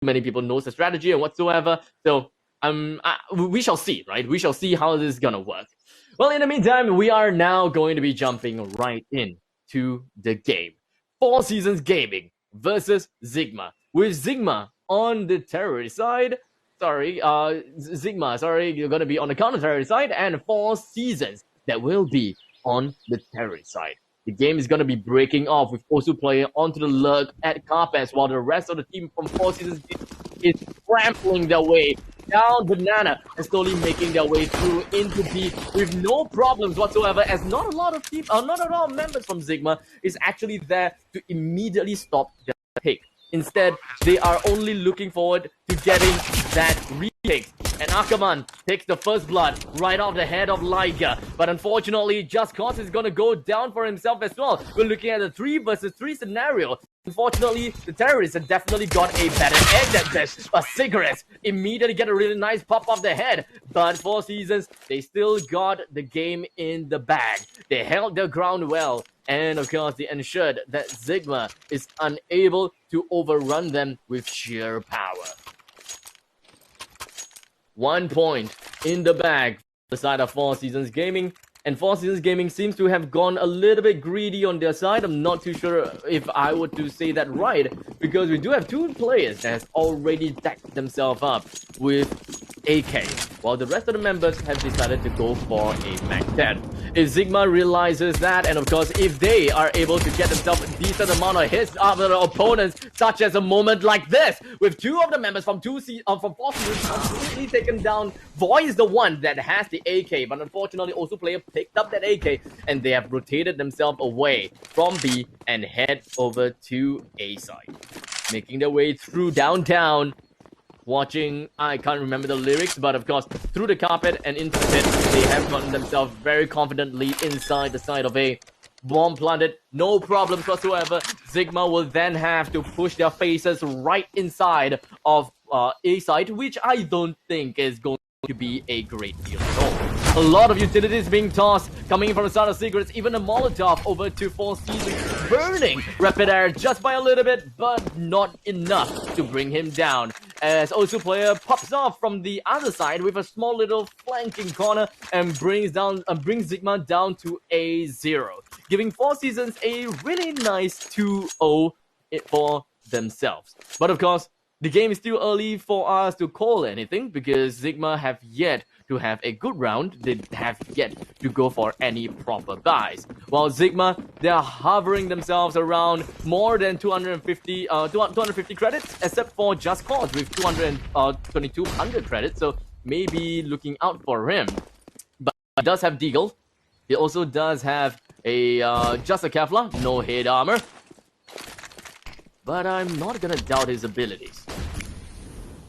many people knows the strategy and whatsoever. So we shall see, right? We shall see how this is gonna work. Well, in the meantime, we are now going to be jumping right in to the game. Four Seasons Gaming versus Zigma. With Zigma on the terrorist side, Zigma, you're gonna be on the counter-terrorist side, and Four Seasons that will be on the terrorist side. The game is going to be breaking off with Osu player onto the lurk at Carpets, while the rest of the team from Four Seasons is trampling their way down Banana and slowly making their way through into B with no problems whatsoever, as not a lot of people, not a lot of members from Zigma is actually there to immediately stop the pick. Instead, they are only looking forward to getting that retake. And Ackerman takes the first blood right off the head of Liger. But unfortunately, Just Cause is going to go down for himself as well. We're looking at a 3 versus 3 scenario. Unfortunately, the terrorists have definitely got a better egg than this. But Cigarettes immediately get a really nice pop off the head. But Four Seasons, they still got the game in the bag. They held their ground well. And of course, they ensured that Zigma is unable to overrun them with sheer power. 1 point in the bag for the side of Four Seasons Gaming. And Four Seasons Gaming seems to have gone a little bit greedy on their side. I'm not too sure if I were to say that right, because we do have 2 players that has already decked themselves up with AK, while the rest of the members have decided to go for a Mac 10. If Zigma realizes that, and of course, if they are able to get themselves a decent amount of hits after their opponents, such as a moment like this, with 2 of the members from Four Seasons completely taken down, Voy is the one that has the AK, but unfortunately, also player picked up that AK, and they have rotated themselves away from B and head over to A side, making their way through downtown. Watching, I can't remember the lyrics, but of course, through the carpet and into the pit, they have gotten themselves very confidently inside the side of A. Bomb planted, no problems whatsoever. Zigma will then have to push their faces right inside of A side, which I don't think is going to be a great deal at all. A lot of utilities being tossed, coming from the side of Secrets, even a Molotov over to Four Seasons, burning Rapid Air just by a little bit, but not enough to bring him down. As Osu player pops off from the other side with a small little flanking corner and brings Zigma down to a 0, giving Four Seasons a really nice 2-0 for themselves. But of course, the game is still early for us to call anything, because Zigma have yet to have a good round. They have yet to go for any proper buys. While Zigma, they are hovering themselves around more than 250 credits, except for Just Cause with 2200 credits. So maybe looking out for him. But he does have Deagle. He also does have a just a Kevlar, no head armor. But I'm not gonna doubt his abilities.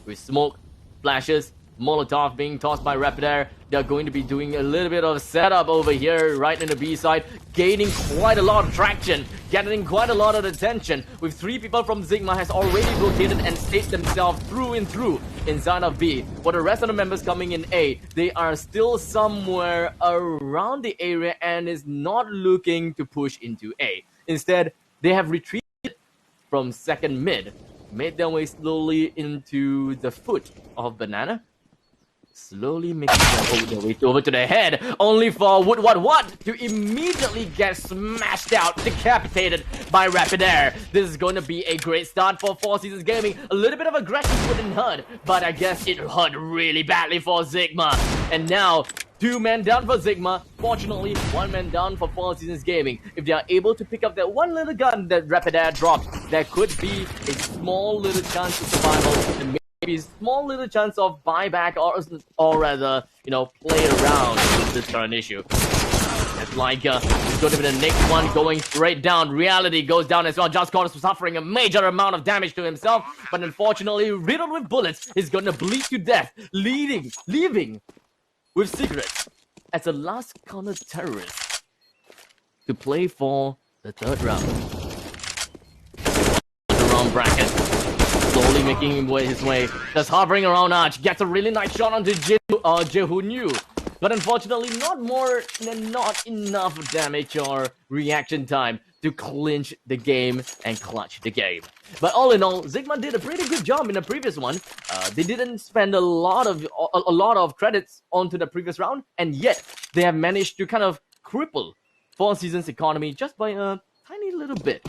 With smoke, flashes, Molotov being tossed by Rapid Air, they're going to be doing a little bit of setup over here right in the B side, gaining quite a lot of traction, getting quite a lot of attention, with 3 people from Zigma has already rotated and staked themselves through and through inside of B. For the rest of the members coming in A, they are still somewhere around the area and is not looking to push into A. Instead, they have retreated from second mid, made their way slowly into the foot of Banana, slowly making their way over to the head, only for what to immediately get smashed out, decapitated by Rapid Air. This is going to be a great start for Four Seasons Gaming. A little bit of aggression wouldn't hurt, but I guess it hurt really badly for Zigma. And now, 2 men down for Zigma. Fortunately, 1 man down for Four Seasons Gaming. If they are able to pick up that one little gun that Rapid Air dropped, there could be a small little chance of survival and maybe a small little chance of buyback, or rather, play around with this current issue. It's like it's going to be the next one going straight down. Reality goes down as well. Just Cause suffering a major amount of damage to himself, but unfortunately, riddled with bullets, he's going to bleed to death, leaving with Secrets as a last corner terrorist to play for the 3rd round. The round bracket, slowly making his way, just hovering around Arch, gets a really nice shot onto Jehunyu, but unfortunately not enough damage or reaction time to clinch the game and clutch the game. But all in all, Zigma did a pretty good job in the previous one. They didn't spend a lot of credits onto the previous round, and yet they have managed to kind of cripple Four Seasons economy just by a tiny little bit.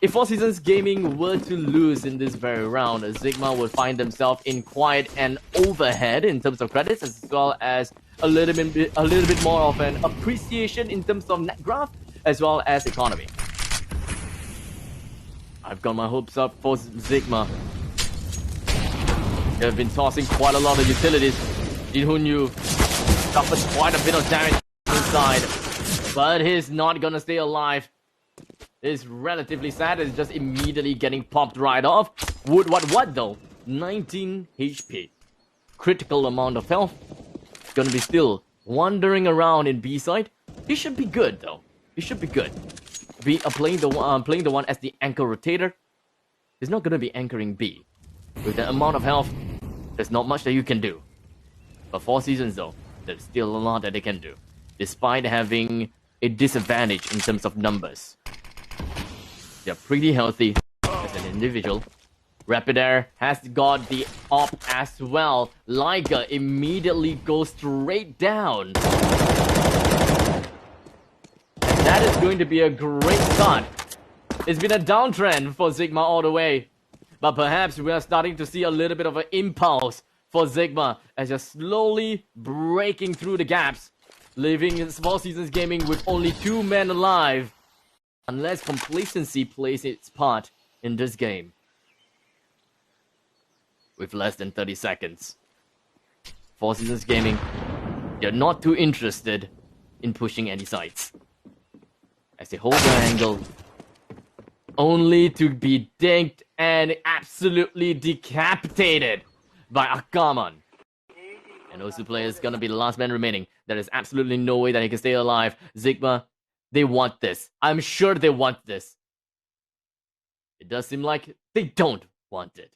If Four Seasons Gaming were to lose in this very round, Zigma would find themselves in quite an overhead in terms of credits, as well as a little bit more of an appreciation in terms of net graph, as well as economy. I've got my hopes up for Zigma. They have been tossing quite a lot of utilities. Jinhoon Yu suffered quite a bit of damage inside, but he's not gonna stay alive. It's relatively sad. It's just immediately getting popped right off. What though? 19 HP. Critical amount of health. Gonna be still wandering around in B side. He should be good though. He should be good. Playing the one as the anchor rotator. He's not gonna be anchoring B. With the amount of health, there's not much that you can do. But Four Seasons though, there's still a lot that they can do, despite having a disadvantage in terms of numbers. They're pretty healthy as an individual. Rapid Air has got the op as well. Liger immediately goes straight down. And that is going to be a great start. It's been a downtrend for Zigma all the way. But perhaps we are starting to see a little bit of an impulse for Zigma as they're slowly breaking through the gaps, leaving Four Seasons Gaming with only 2 men alive. Unless complacency plays its part in this game. With less than 30 seconds. Four Seasons Gaming, they're not too interested in pushing any sides. As they hold their angle, only to be dinked and absolutely decapitated by Akaman. And Osu player is gonna be the last man remaining. There is absolutely no way that he can stay alive. Zigma, they want this. I'm sure they want this. It does seem like they don't want it.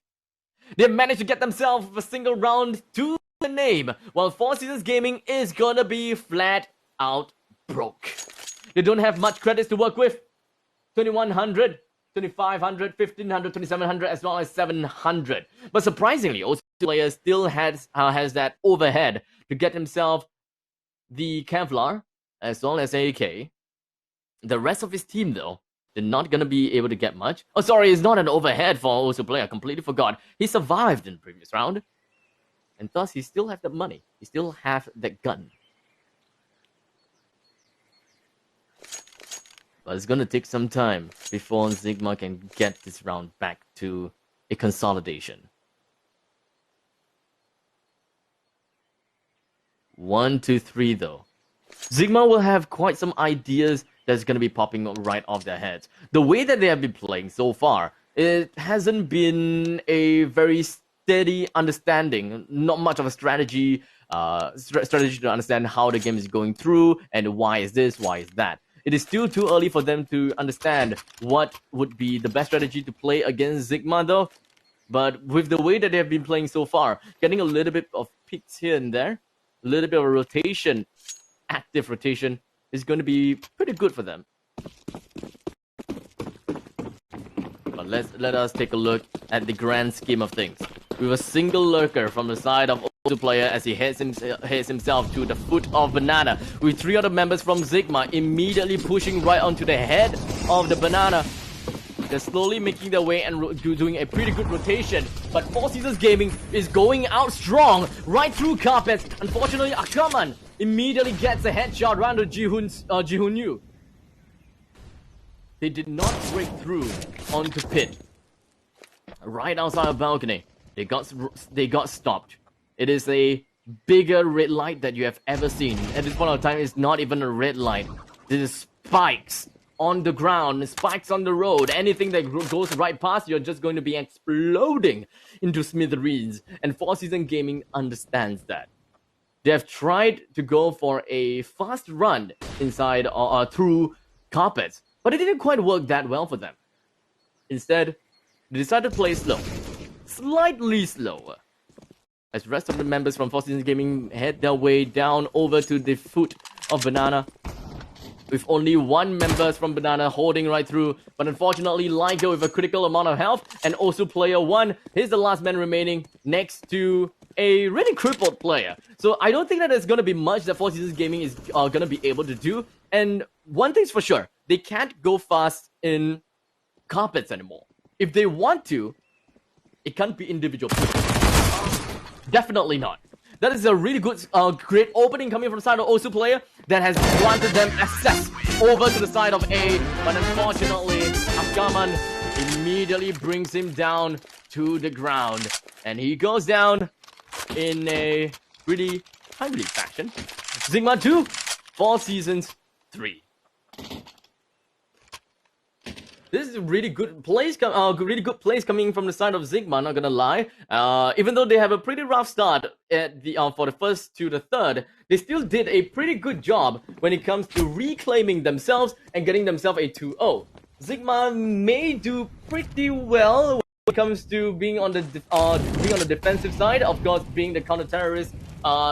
They managed to get themselves a single round to the name, while Four Seasons Gaming is gonna be flat out broke. They don't have much credits to work with. 2100, 2500, 1500, 2700, as well as 700. But surprisingly, Osu player still has that overhead to get himself the Kevlar as well as AK. The rest of his team, though, they're not gonna be able to get much. Oh, sorry, it's not an overhead for Osu player. I completely forgot. He survived in the previous round, and thus he still have the money. He still have that gun. But it's gonna take some time before Zigma can get this round back to a consolidation. 1, 2, 3, though. Zigma will have quite some ideas that's going to be popping right off their heads. The way that they have been playing so far, it hasn't been a very steady understanding, not much of a strategy to understand how the game is going through and why is this, why is that. It is still too early for them to understand what would be the best strategy to play against Zigma though. But with the way that they have been playing so far, getting a little bit of picks here and there, a little bit of a rotation, active rotation, is going to be pretty good for them. But let us take a look at the grand scheme of things. With a single lurker from the side of Osu player as he heads himself to the foot of Banana, with 3 other members from Zigma immediately pushing right onto the head of the Banana. They're slowly making their way and doing a pretty good rotation. But Four Seasons Gaming is going out strong right through carpets. Unfortunately, Akaman immediately gets a headshot round to Jihoon Yu. They did not break through onto pit. Right outside of balcony, they got stopped. It is a bigger red light that you have ever seen. At this point of time, it's not even a red light. This is spikes on the ground, spikes on the road. Anything that goes right past, you're just going to be exploding into smithereens. And Four Seasons Gaming understands that. They have tried to go for a fast run inside or through carpets, but it didn't quite work that well for them. Instead, they decided to play slow, slightly slower, as the rest of the members from Four Seasons Gaming head their way down over to the foot of Banana. with only one member from Banana holding right through. But unfortunately, Liger with a critical amount of health, and also player 1. He's the last man remaining next to a really crippled player. So I don't think that there's going to be much that Four Seasons Gaming is going to be able to do. And one thing's for sure, they can't go fast in carpets anymore. If they want to, it can't be individual people. Definitely not. That is a really good, great opening coming from the side of Osu player that has granted them access over to the side of A. But unfortunately, Afgaman immediately brings him down to the ground. And he goes down in a pretty timely fashion. Zigma 2, Four Seasons 3. This is a really good plays, coming from the side of Zigma. Not gonna lie, even though they have a pretty rough start at the for the first to the third, they still did a pretty good job when it comes to reclaiming themselves and getting themselves a 2-0. Zigma may do pretty well when it comes to being on the defensive side. Of course, being the counter-terrorist,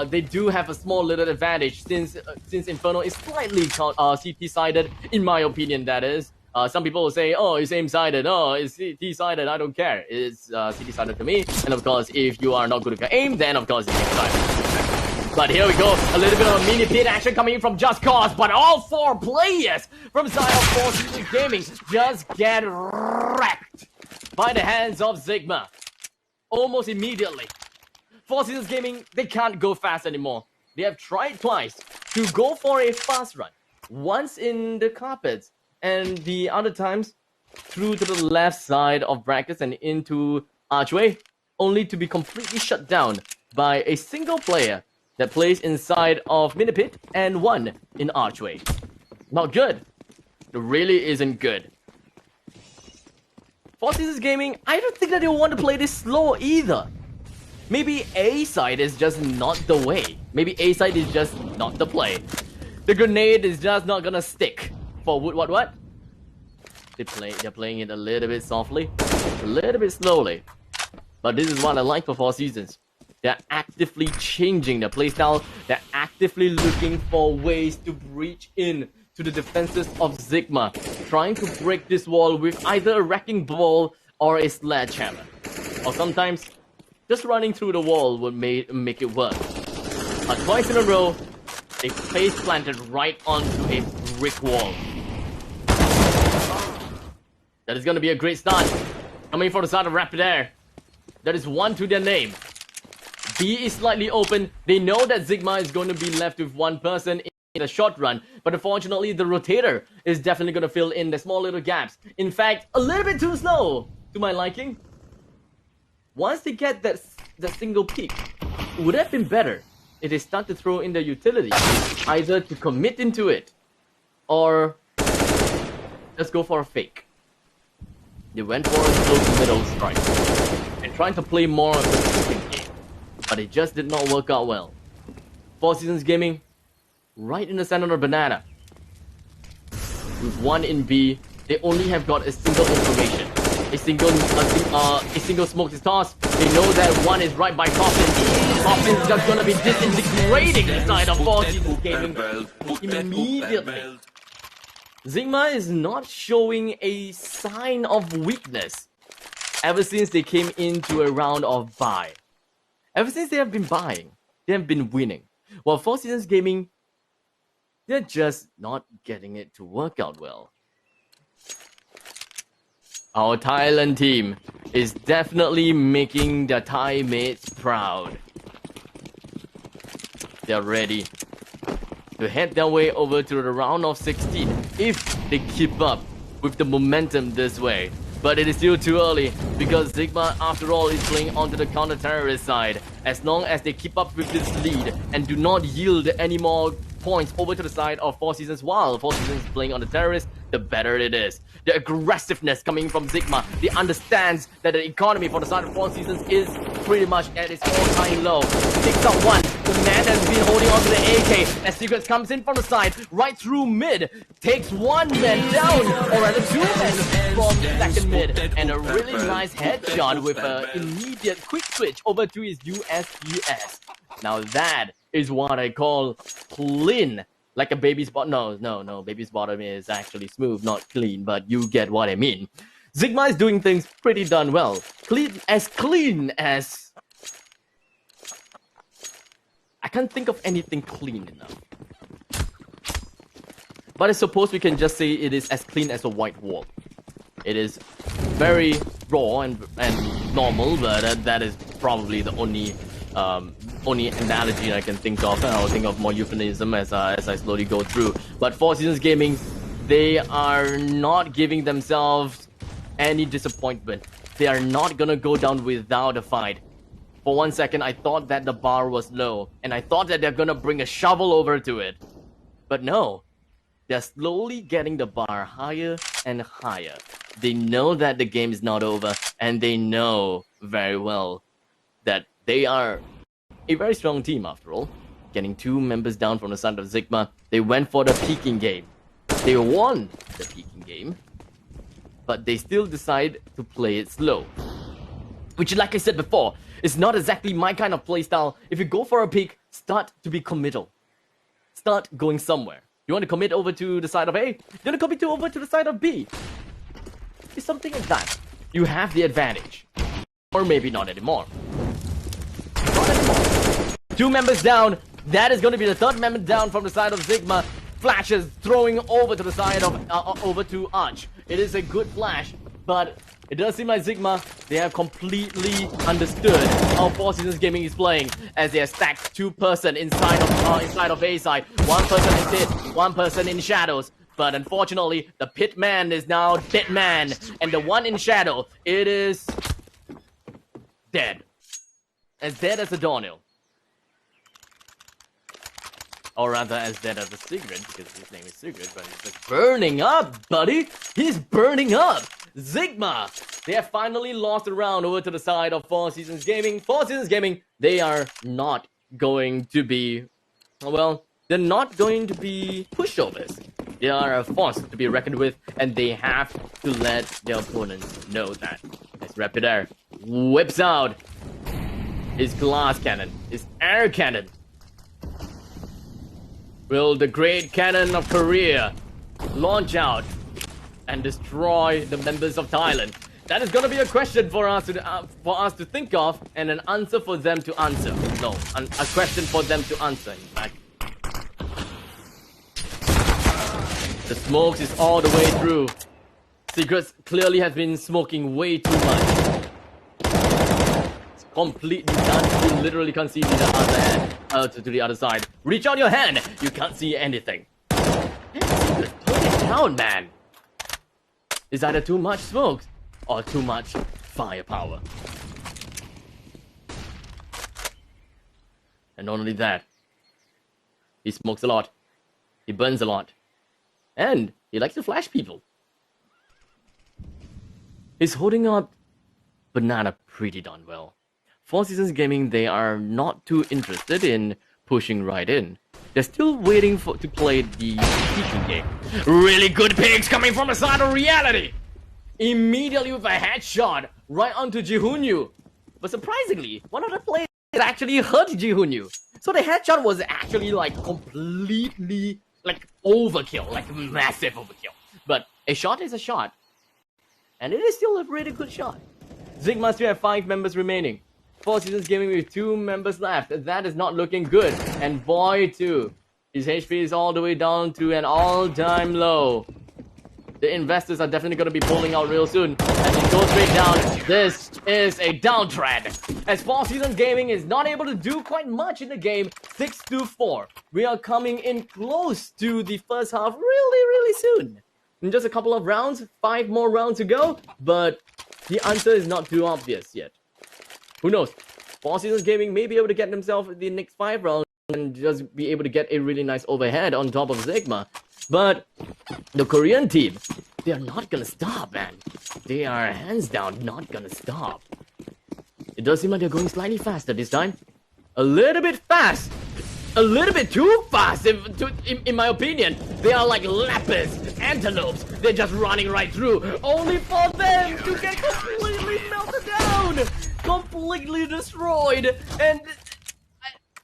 they do have a small little advantage since Inferno is slightly CT-sided, in my opinion. That is. Some people will say, oh, it's aim-sided, oh, it's CT-sided, I don't care. It's CT-sided to me. And of course, if you are not good with your aim, then of course it's aim-sided. But here we go, a little bit of a mini pit action coming from Just Cause, but all 4 players from side of Four Seasons Gaming just get wrecked by the hands of Zigma. Almost immediately. Four Seasons Gaming, they can't go fast anymore. They have tried twice to go for a fast run. Once in the carpets, and the other times through to the left side of brackets and into archway, only to be completely shut down by a single player that plays inside of mini pit and 1 in archway. Not good. It really isn't good. Four Seasons Gaming, I don't think that they want to play this slow either. Maybe A side is just not the way. Maybe A side is just not the play. The grenade is just not gonna stick. For what? They're playing it a little bit softly, a little bit slowly. But this is what I like for Four Seasons. They're actively changing their playstyle. They're actively looking for ways to breach in to the defenses of Zigma, trying to break this wall with either a wrecking ball or a sledgehammer. Or sometimes, just running through the wall would make it work. But twice in a row, they face planted right onto a brick wall. That is going to be a great start. Coming for the side of Rapid Air. That is 1 to their name. B is slightly open. They know that Zigma is going to be left with 1 person in a short run. But unfortunately, the rotator is definitely going to fill in the small little gaps. In fact, a little bit too slow to my liking. Once they get that single peak, it would have been better if they start to throw in their utility. Either to commit into it, or just go for a fake. They went for a slow to middle strike and trying to play more of the shooting game, but it just did not work out well. Four Seasons Gaming, right in the center of Banana. With 1 in B, they only have got a single information. A single smoke is tossed. They know that 1 is right by Coffin. Coffin's just gonna be disintegrating the side of Four Seasons Gaming immediately. Zigma is not showing a sign of weakness ever since they came into a round of buy. Ever since they have been buying, they have been winning. While Four Seasons Gaming, they're just not getting it to work out well. Our Thailand team is definitely making their Thai mates proud. They're ready to head their way over to the round of 16 if they keep up with the momentum this way. But it is still too early because Zigma, after all, is playing onto the counter-terrorist side. As long as they keep up with this lead and do not yield any more points over to the side of Four Seasons while Four Seasons is playing on the terrorists, the better it is. The aggressiveness coming from Zigma, they understands that the economy for the side of Four Seasons is pretty much at its all-time low. Picks up 1, the man has been holding on to the AK as Secrets comes in from the side, right through mid, takes 1 man down, or rather 2 men from second mid, and a really nice headshot with an immediate quick switch over to his USPS. Now that is what I call clean like a baby's bottom. No, baby's bottom is actually smooth, not clean, but you get what I mean. Zigma is doing things pretty darn well. Clean as... I can't think of anything clean enough. But I suppose we can just say it is as clean as a white wall. It is very raw and normal, but that is probably the only analogy I can think of. I'll think of more euphemism as I slowly go through. But Four Seasons Gaming, they are not giving themselves any disappointment. They are not gonna go down without a fight. For 1 second, I thought that the bar was low, and I thought that they're gonna bring a shovel over to it. But no. They're slowly getting the bar higher and higher. They know that the game is not over, and they know very well that they are a very strong team after all. Getting 2 members down from the side of Zigma, they went for the peeking game. They won the peeking game, but they still decide to play it slow. Which, like I said before, is not exactly my kind of playstyle. If you go for a peek, start to be committal. Start going somewhere. You want to commit over to the side of A? You want to commit over to the side of B? It's something like that. You have the advantage. Or maybe not anymore. Not anymore. 2 members down. That is going to be the 3rd member down from the side of Zigma. Flashes throwing over to the side of over to Arch. It is a good flash, but it does seem like Zigma, they have completely understood how Four Seasons Gaming is playing, as they are stacked 2-person inside of A side. 1 person in pit, 1 person in shadows. But unfortunately, the pit man is now dead man, and the one in shadow, it is dead, as a doornail. Or rather, as dead as a cigarette, because his name is Cigarette, but he's just burning up, buddy! He's burning up! Zigma! They have finally lost a round over to the side of Four Seasons Gaming. Four Seasons Gaming, they are not going to be... well, they're not going to be pushovers. They are a force to be reckoned with, and they have to let their opponents know that. As Rapidair whips out his glass cannon, his air cannon. Will the great cannon of Korea launch out and destroy the members of Thailand? That is going to be a question for us to think of, and an answer for them to answer. No, a question for them to answer, in fact. The smokes is all the way through. Secrets clearly has been smoking way too much. It's completely done. You literally can't see the other hand, to the other side. Reach out your hand. You can't see anything. Secrets, put it down, man. It's either too much smoke or too much firepower. And not only that, he smokes a lot. He burns a lot. And he likes to flash people. He's holding up Banana pretty darn well. Four Seasons Gaming, they are not too interested in pushing right in. They're still waiting to play the peeking game. Really good picks coming from the side of Reality! Immediately with a headshot right onto Jihunyu. But surprisingly, one of the players actually hurt Jihunyu. So the headshot was actually like completely like overkill, like massive overkill. But a shot is a shot. And it is still a really good shot. Zigma still have 5 members remaining. Four Seasons Gaming with 2 members left. That is not looking good. And boy too, his HP is all the way down to an all-time low. The investors are definitely going to be pulling out real soon. As he goes straight down, this is a downtrend. As Four Seasons Gaming is not able to do quite much in the game, 6-4. We are coming in close to the first half really soon. In just a couple of rounds, 5 more rounds to go, but the answer is not too obvious yet. Who knows? Four Seasons Gaming may be able to get themselves the next 5 rounds and just be able to get a really nice overhead on top of Zigma. But the Korean team, they are not gonna stop, man. They are hands down not gonna stop. It does seem like they're going slightly faster this time. A little bit fast. A little bit too fast, in my opinion. They are like leopards, antelopes. They're just running right through, only for them to get completely melted down, completely destroyed. And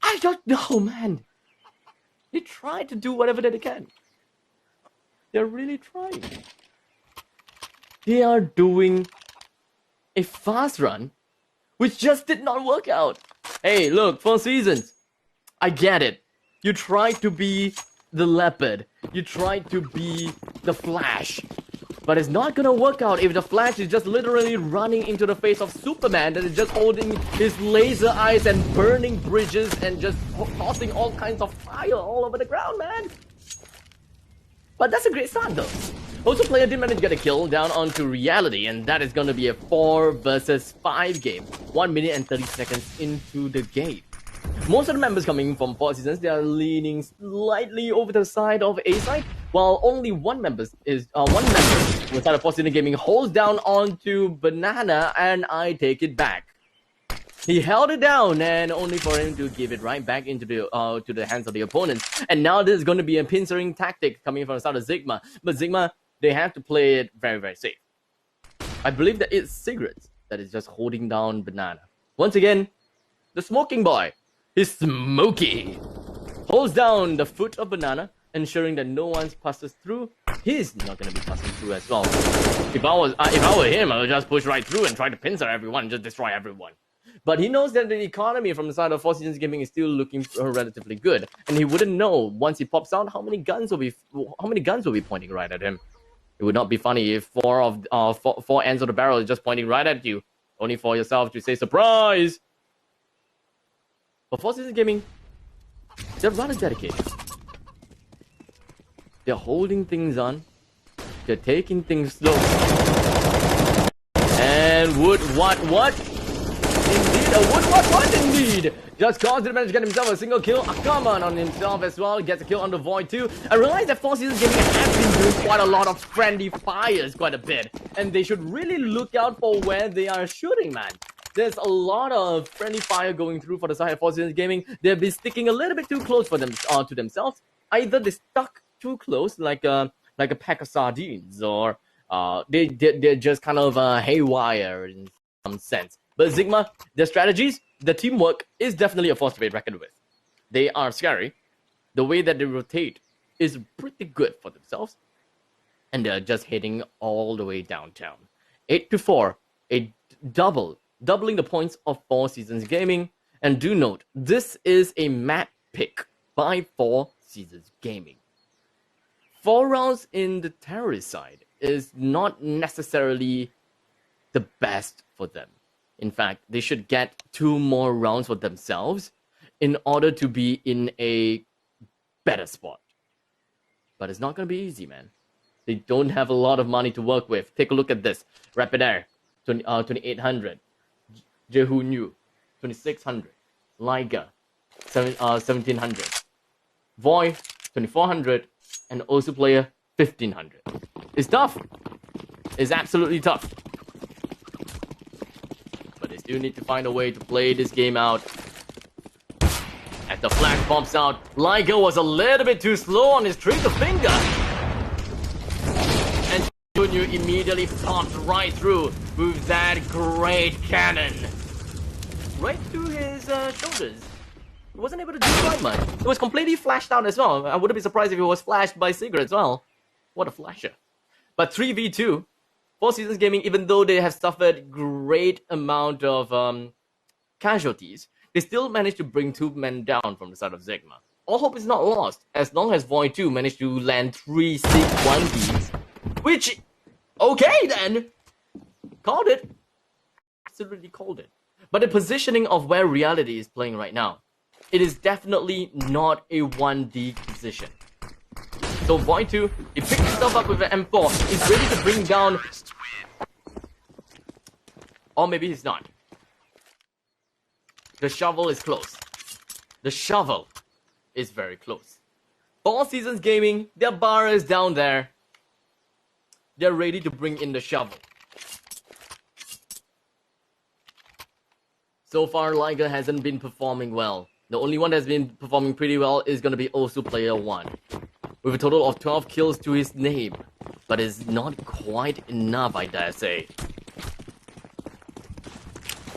I don't know, man. They try to do whatever that they can. They're really trying. They are doing a fast run, which just did not work out. Hey, look, 4 seasons. I get it. You tried to be the Leopard. You tried to be the Flash. But it's not gonna work out if the Flash is just literally running into the face of Superman that is just holding his laser eyes and burning bridges and just tossing all kinds of fire all over the ground, man. But that's a great start though. Also, player did manage to get a kill down onto reality, and that is gonna be a 4 versus 5 game. 1 minute and 30 seconds into the game. Most of the members coming from 4 seasons, they are leaning slightly over the side of A side, while only one member inside of 4 season gaming holds down onto Banana, and I take it back. He held it down, and only for him to give it right back into the to the hands of the opponents. And now this is going to be a pincering tactic coming from the side of Zigma, but Zigma, they have to play it very, very safe. I believe that it's Cigarettes that is just holding down Banana. Once again, the smoking boy. He's smoky. Holds down the foot of Banana, ensuring that no one passes through. He's not going to be passing through as well. If I were him, I would just push right through and try to pincer everyone, just destroy everyone. But he knows that the economy from the side of 4 seasons gaming is still looking relatively good, and he wouldn't know once he pops out how many guns will be pointing right at him. It would not be funny if four ends of the barrel is just pointing right at you, only for yourself to say surprise. But 4 seasons gaming, they're rather dedicated. They're holding things on. They're taking things slow. And what? Indeed, what indeed? Just Cause did manage to get himself a single kill. Come on himself as well. Gets a kill on the Void too. I realize that 4 seasons gaming has been doing quite a lot of friendly fires quite a bit. And they should really look out for where they are shooting, man. There's a lot of friendly fire going through for the side of 4 seasons gaming. They've been sticking a little bit too close for them to themselves. Either they stuck too close, like a pack of sardines, or they're just kind of haywire in some sense. But Zigma, their strategies, their teamwork is definitely a force to be reckoned with. They are scary. The way that they rotate is pretty good for themselves, and they're just hitting all the way downtown. 8-4, doubling the points of 4 seasons gaming. And do note, this is a map pick by 4 seasons gaming. 4 rounds in the terrorist side is not necessarily the best for them. In fact, they should get 2 more rounds for themselves in order to be in a better spot. But it's not going to be easy, man. They don't have a lot of money to work with. Take a look at this. Rapid Air, 2800. Jehu New, 2600. Liga, 1700. Voy, 2400. And also player, 1500. It's tough. It's absolutely tough. But they still need to find a way to play this game out. As the flash pops out, Liga was a little bit too slow on his trigger finger. And Junior immediately popped right through with that great cannon. Right through his shoulders. He wasn't able to do quite much. It was completely flashed out as well. I wouldn't be surprised if it was flashed by Cigarette as well. What a flasher. But 3v2, 4 seasons gaming, even though they have suffered great amount of casualties, they still managed to bring 2 men down from the side of Zigma. All hope is not lost, as long as Void 2 managed to land 3 1Bs. Which, okay then! Called it. Absolutely called it. But the positioning of where reality is playing right now, it is definitely not a 1D position. So Void 2, he picked himself up with an M4. He's ready to bring down... Or maybe he's not. The shovel is close. The shovel is very close. 4 seasons gaming, their bar is down there. They're ready to bring in the shovel. So far, Liga hasn't been performing well. The only one that's been performing pretty well is going to be also player 1. With a total of 12 kills to his name. But it's not quite enough, I dare say.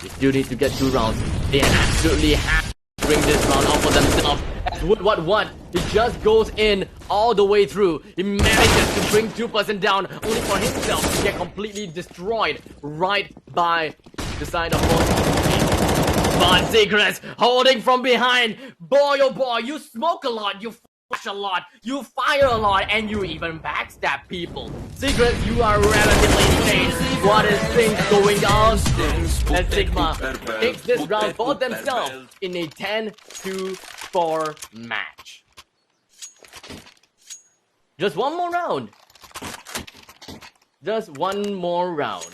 They still need to get 2 rounds. They absolutely have to bring this round out for themselves. what? He just goes in all the way through. He manages to bring 2% down, only for himself to get completely destroyed right by the side of Force. But Secrets holding from behind. Boy, oh boy, you smoke a lot, you flash a lot, you fire a lot, and you even backstab people. Secrets, you are relatively safe. What is things going on? And Zigma takes this round for themselves in a 10-4 match. Just one more round. Just one more round.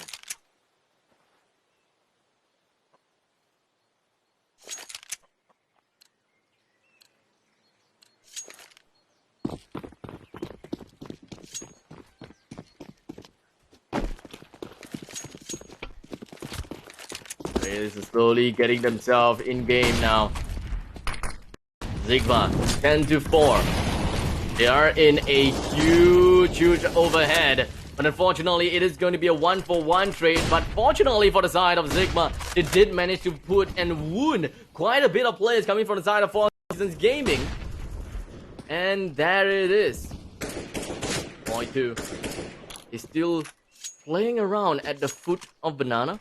Players are slowly getting themselves in game now. Zigma 10-4. They are in a huge overhead. But unfortunately, it is going to be a 1-for-1 trade. But fortunately for the side of Zigma, they did manage to put and wound quite a bit of players coming from the side of Four Seasons Gaming. And there it is. Point 2 is still playing around at the foot of Banana.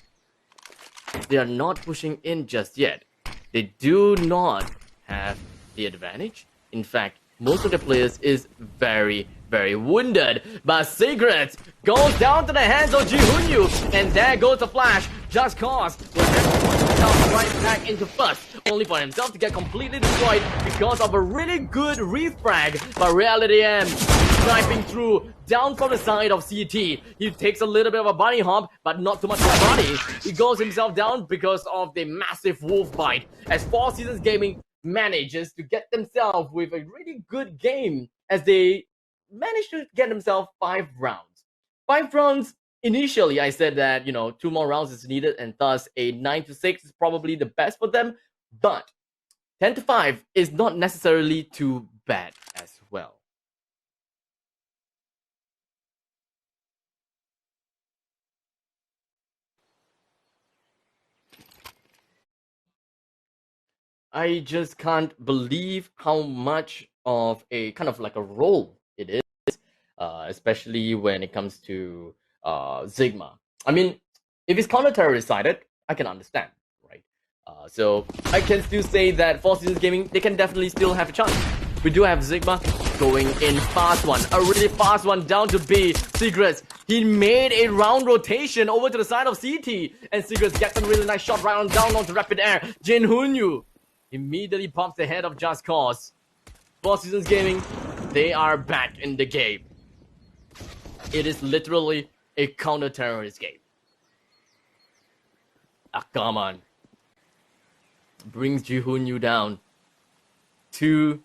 They are not pushing in just yet. They do not have the advantage. In fact, most of the players is very wounded. But Secrets goes down to the hands of Jihunyu, and there goes the flash. Just Cause will himself right back into first, only for himself to get completely destroyed because of a really good refrag. But Reality M sniping through down from the side of CT. He takes a little bit of a bunny hop, but not too much of a bunny. He goes himself down because of the massive wolf bite. As Four Seasons Gaming manages to get themselves with a really good game, as they managed to get themselves 5 rounds. 5 rounds. Initially, I said that, 2 more rounds is needed, and thus a 9-6 is probably the best for them. But 10-5 is not necessarily too bad as well. I just can't believe how much of a kind of like a role it is, especially when it comes to Zigma. I mean, if it's counter-terrorist sided, I can understand, right? So I can still say that Four Seasons Gaming, they can definitely still have a chance. We do have Zigma going in fast one, a really fast one down to B. Secrets, he made a round rotation over to the side of CT, and Secrets gets a really nice shot right on down onto Rapid Air. Jin Hunyu immediately pops the head of Just Cause. Four Seasons Gaming, they are back in the game. It is literally a counter-terrorist game. Ah, come on. Brings Jihunyu down 2-3.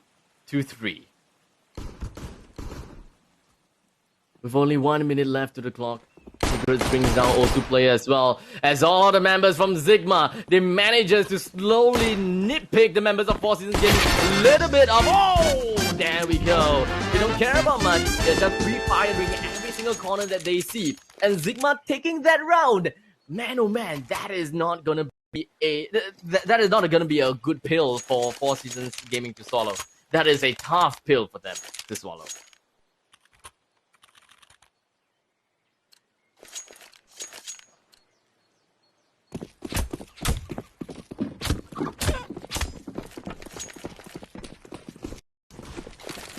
With only 1 minute left to the clock, Secrets brings down O2 player as well. As all the members from Zigma, they manages to slowly nitpick the members of Four Seasons Gaming a little bit of, oh, there we go. They don't care about much. They're just pre-firing every single corner that they see. And Zigma taking that round. Man, oh man, that is not gonna be that is not gonna be a good pill for Four Seasons Gaming to swallow. That is a tough pill for them to swallow.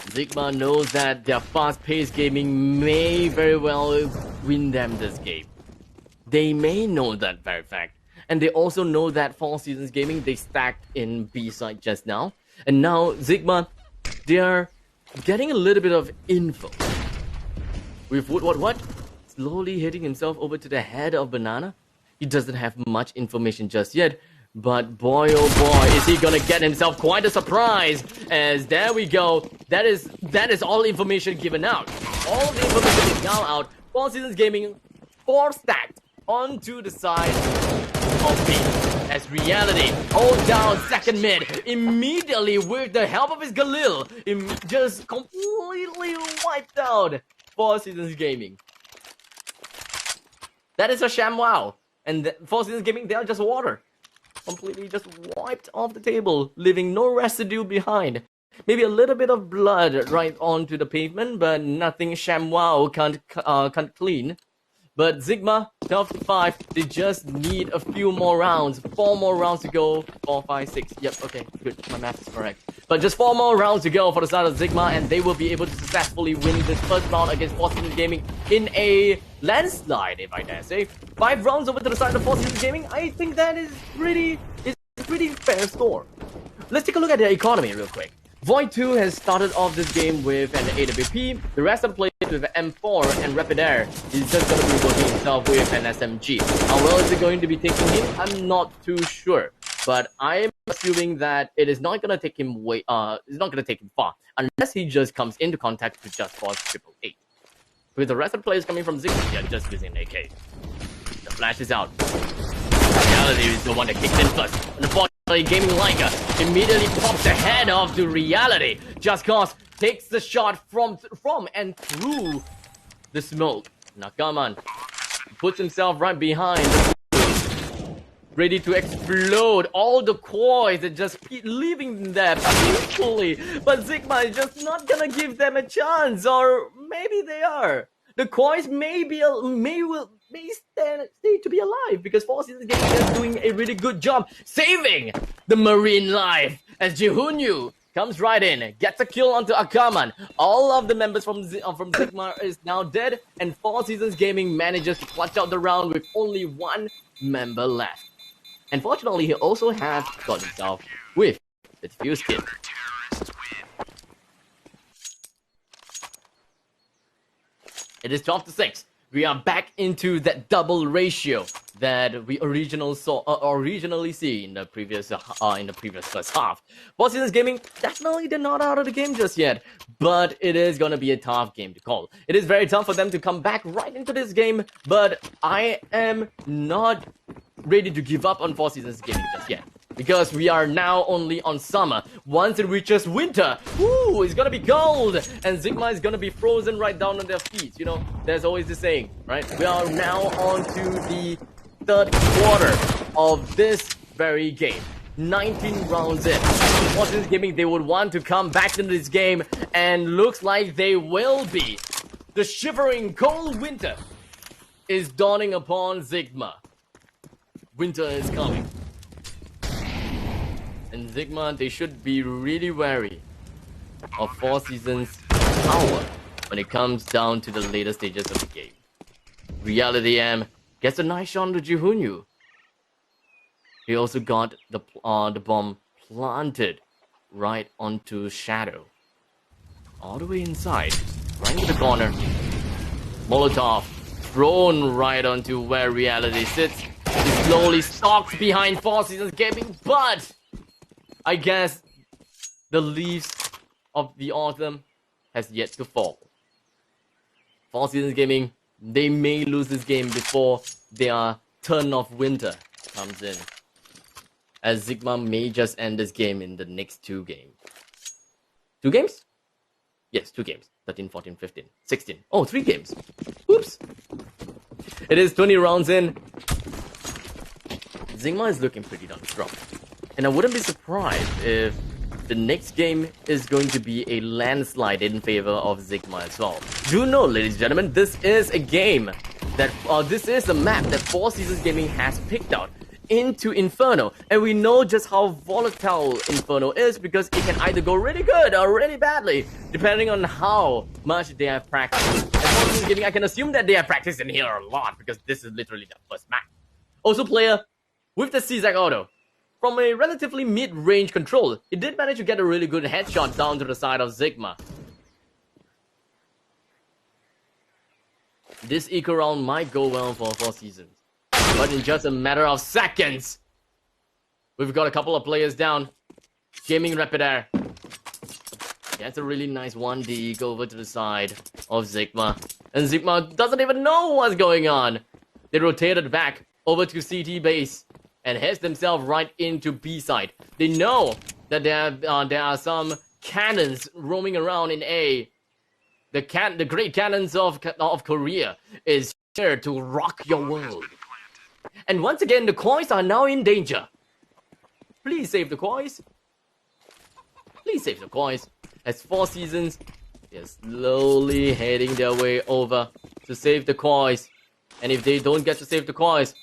Zigma knows that their fast-paced gaming may very well win them this game. They may know that very fact. And they also know that Four Seasons Gaming, they stacked in B-side just now. And now, Zigma, they are getting a little bit of info. With what? Slowly hitting himself over to the head of Banana. He doesn't have much information just yet. But boy, oh boy, is he gonna get himself quite a surprise. As there we go. That is all information given out. All the information is now out. Four Seasons Gaming, 4 stacked onto the side of B. As Reality hold down second mid immediately with the help of his Galil. Just completely wiped out Four Seasons Gaming. That is a sham wow. And Four Seasons Gaming, they are just water. Completely just wiped off the table, leaving no residue behind. Maybe a little bit of blood right onto the pavement, but nothing ShamWow can't clean. But Zigma, 12-5, they just need a few more rounds. 4 more rounds to go. 4, 5, 6. Yep, okay, good. My math is correct. But just 4 more rounds to go for the side of Zigma, and they will be able to successfully win this first round against Four Seasons Gaming in a landslide, if I dare say. 5 rounds over to the side of Four Seasons Gaming. I think that is pretty fair score. Let's take a look at their economy real quick. Void 2 has started off this game with an AWP. The rest of the players with an M4 and Rapid Air is just going to be working himself with an SMG. How well is it going to be taking him? I'm not too sure. But I am assuming that it is not going to take him it's not going to take him far. Unless he just comes into contact with Just Cause 888. With the rest of the players coming from Zigma, they are just using an AK. The flash is out. Reality is the one that kicks in first. Unfortunately, Gaming Liger immediately pops ahead of the Reality. Just Cause takes the shot from and through the smoke. Nakaman puts himself right behind, ready to explode. All the coins that just keep leaving them peacefully. But Zigma is just not gonna give them a chance, or maybe they are. The coins may stay to be alive because Four Seasons Gaming is doing a really good job saving the marine life as Jihunyu comes right in, gets a kill onto Akaman. All of the members from Zigma is now dead, and Four Seasons Gaming manages to clutch out the round with only 1 member left. Unfortunately, he also has got himself with the defuse kit. It is 12-6. We are back into that double ratio that we originally see in the previous first half. Four Seasons Gaming definitely they're not out of the game just yet, but it is gonna be a tough game to call. It is very tough for them to come back right into this game, but I am not ready to give up on Four Seasons Gaming just yet. Because we are now only on summer. Once it reaches winter, woo, it's gonna be cold, and Zigma is gonna be frozen right down on their feet. You know, there's always the saying, right? We are now on to the 3rd quarter of this very game. 19 rounds in. Four Seasons Gaming, they would want to come back into this game, and looks like they will be. The shivering cold winter is dawning upon Zigma. Winter is coming. And Zigma, they should be really wary of Four Seasons' power when it comes down to the later stages of the game. Reality M gets a nice shot to Jihunyu. He also got the bomb planted right onto Shadow. All the way inside, right into the corner. Molotov thrown right onto where Reality sits. He slowly stalks behind Four Seasons Gaming, but I guess the leaves of the autumn has yet to fall. Four Seasons Gaming, they may lose this game before their turn of winter comes in. As Zigma may just end this game in the next 2 games. 2 games? Yes, 2 games. 13, 14, 15, 16. Oh, 3 games. Oops. It is 20 rounds in. Zigma is looking pretty darn strong. And I wouldn't be surprised if the next game is going to be a landslide in favor of Zigma as well. Do know, ladies and gentlemen, this is a game that, this is a map that Four Seasons Gaming has picked out into Inferno. And we know just how volatile Inferno is because it can either go really good or really badly, depending on how much they have practiced. And Four Seasons Gaming, I can assume that they have practiced in here a lot because this is literally their first map. Also, player with the CZAC auto. From a relatively mid-range control, it did manage to get a really good headshot down to the side of Zigma. This eco round might go well for Four Seasons. But in just a matter of seconds, we've got a couple of players down. Gaming Rapid Air. That's a really nice 1D go over to the side of Zigma. And Zigma doesn't even know what's going on. They rotated back over to CT base and heads themselves right into B side. They know that there are some cannons roaming around in A. The great cannons of Korea is here to rock your world. And once again, the coins are now in danger. Please save the coins. Please save the coins. as Four Seasons is slowly heading their way over to save the coins. And if they don't get to save the coins,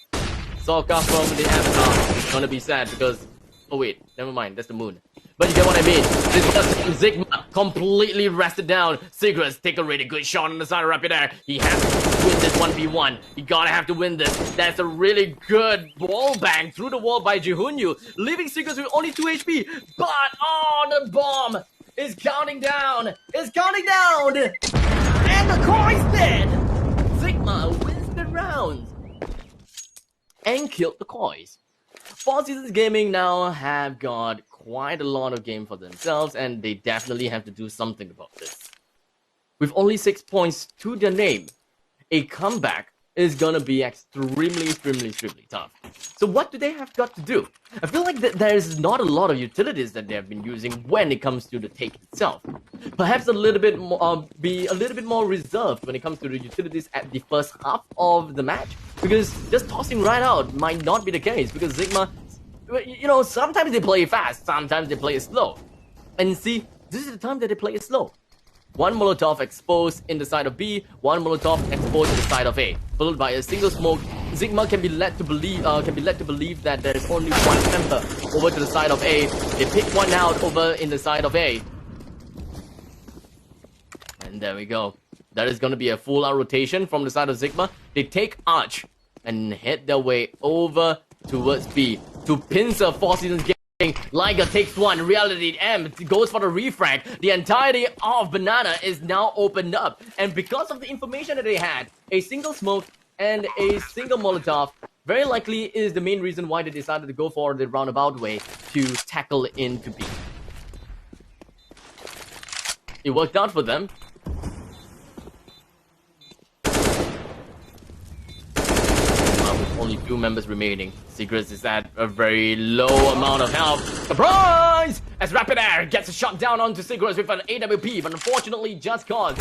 Sokka from the Avatar is gonna be sad because... Oh wait, never mind, that's the moon. But you get what I mean. This was Zigma completely rested down. Sigurds take a really good shot on the side of Rapid Air. He has to win this 1v1. He gotta have to win this. That's a really good wall bang through the wall by Jihunyu, leaving Sigurds with only 2 HP. But, oh, the bomb is counting down. It's counting down. And the coin's dead. Zigma wins the round and killed the coins. Four Seasons Gaming now have got quite a lot of game for themselves, and they definitely have to do something about this. With only 6 points to their name, a comeback is gonna be extremely tough. So what do they have got to do? I feel like there's not a lot of utilities that they have been using when it comes to the take itself. Perhaps a little bit more, be a little bit more reserved when it comes to the utilities at the first half of the match, because just tossing right out might not be the case, because Zigma, you know, sometimes they play fast, sometimes they play slow. And see, this is the time that they play it slow. One Molotov exposed in the side of B, one Molotov exposed in the side of A, followed by a single smoke. Zigma can be led to believe that there is only one member over to the side of A. They pick one out over in the side of A. And there we go. That is going to be a full-out rotation from the side of Zigma. They take Arch and head their way over towards B to pincer Four Seasons Gaming. Liger takes one, Reality M goes for the refrag. The entirety of Banana is now opened up, and because of the information that they had, a single smoke and a single Molotov very likely is the main reason why they decided to go for the roundabout way to tackle into B. It worked out for them. With only 2 members remaining, Sigurds is at a very low amount of health. Surprise! As Rapid Air gets a shot down onto Sigurds with an AWP, but unfortunately just caused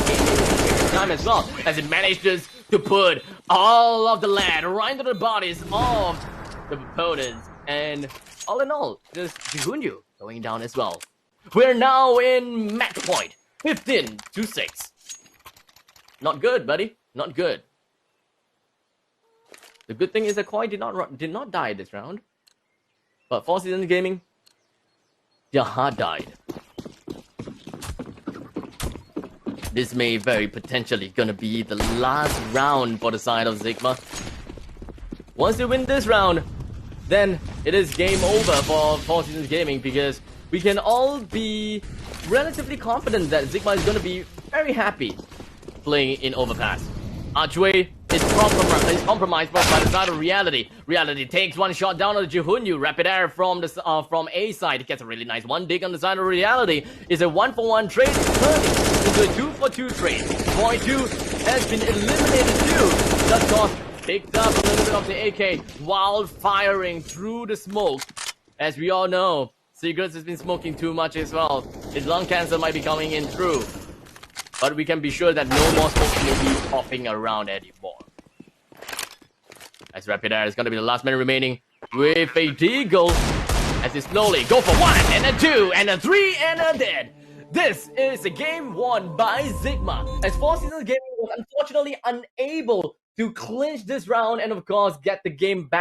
time as well, as it manages to put all of the lead right into the bodies of the opponents. And all in all, just Jihunyu going down as well. We're now in match point, 15-6. Not good, buddy. Not good. The good thing is that Koi did not die this round. But Four Seasons Gaming, their heart died. This may very potentially gonna be the last round for the side of Zigma. Once they win this round, then it is game over for Four Seasons Gaming, because we can all be relatively confident that Zigma is gonna be very happy playing in Overpass. Archway is compromised by the side of Reality. Reality takes one shot down on Jihunyu. Rapid Air from the from A side. He gets a really nice one dig on the side of Reality. It's a 1-for-1 trade, turning into a 2-for-2 trade. Boy 2 has been eliminated too. Just cause picked up a little bit of the AK while firing through the smoke. As we all know, Sigurds has been smoking too much as well. His lung cancer might be coming in through. But we can be sure that no more smoke will be popping around anymore. As Rapid Air is going to be the last man remaining with a deagle, as they slowly go for 1 and a 2 and a 3 and a dead. This is a game won by Zigma, as Four Seasons Gaming was unfortunately unable to clinch this round and of course get the game back.